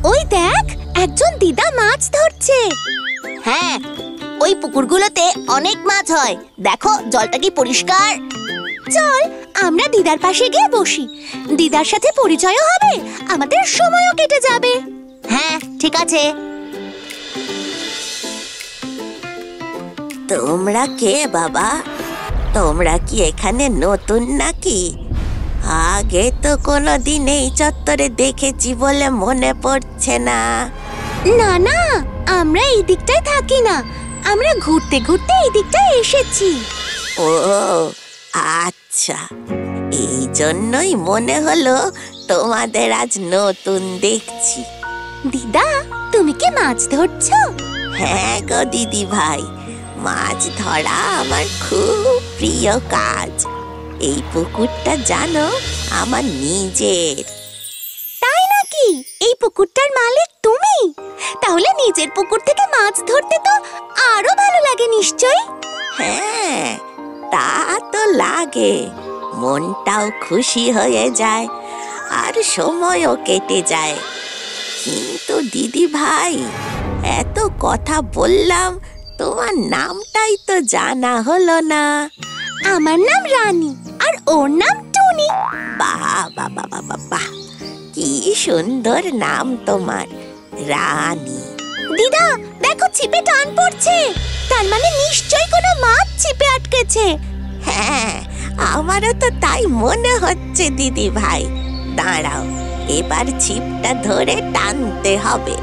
ওই দেখ, একজন দিদা মাছ ধরছে। হ্যাঁ, ওই পুকুরগুলোতে অনেক মাছ হয়। দেখো জলটা কি পরিষ্কার। চল আমরা দিদার পাশে গিয়ে বসি, দিদার সাথে পরিচয়ও হবে, আমাদের সময়ও কেটে যাবে। হ্যাঁ ঠিক আছে। তোমরা কে বাবা? তোমরা কি এখানে নতুন নাকি? আগে তো কোনোদিন এই চত্বরে দেখেছি বলে মনে পড়ছে না। না না, আমরা এই দিকটায় থাকি না, আমরা ঘুরতে ঘুরতে এই দিকটায় এসেছি। ও আচ্ছা, এই জন্যই মনে হলো তোমাদের আজ নতুন দেখছি। দিদা, তুমি কি মাছ ধরছো? হ্যাঁ গো দিদি ভাই, মাছ ধরা আমার খুব প্রিয় কাজ। এই পুকুরটা জানো আমার নিজের। তাই নাকি? এই পুকুরটার মালিক তুমি? তাহলে নিজের পুকুর থেকে মাছ ধরতে তো আরো ভালো লাগে নিশ্চয়ই। হ্যাঁ তা তো লাগে, মনটাও খুশি হয়ে যায় আর সময়ও কেটে যায়। কিন্তু দিদি ভাই, এত কথা বললাম, তোমার নামটাই তো জানা হলো না। আমার নাম রানী আর ওর নাম টুনি। বাহ বাহ বাহ বাহ বাহ, কি সুন্দর নাম তোমার, রানী। দিদা দেখো, ছিপে টান পড়ছে, তার মানে নিশ্চয়ই কোনো মাছ ছিপে আটকেছে। হ্যাঁ, আমারও তো তাই মনে হচ্ছে দিদি ভাই। দাঁড়াও, এবার ছিপটা ধরে টানতে হবে।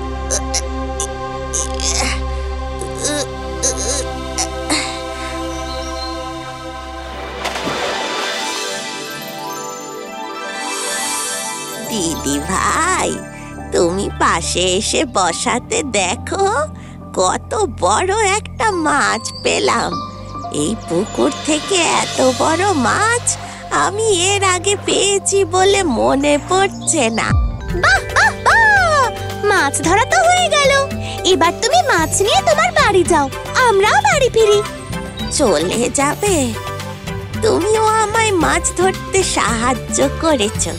দিদি ভাই, তুমি পাশে এসে বসাতে দেখো, কত বড় একটা মাছ পেলাম। এই পুকুর থেকে এত বড় মাছ আমি এর আগে পেয়েছি বলে মনে পড়ছে না। বাহ বাহ বাহ, মাছ ধরা তো হয়ে গেল। এবার তুমি মাছ নিয়ে তোমার বাড়ি যাও, আমরাও বাড়ি ফিরি। চলে যাবে? তুমিও আমায় মাছ ধরতে সাহায্য করেছো,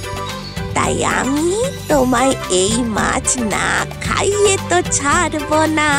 তাই আমি তোমায় এই মাছ না খাইয়ে তো ছাড়বো না।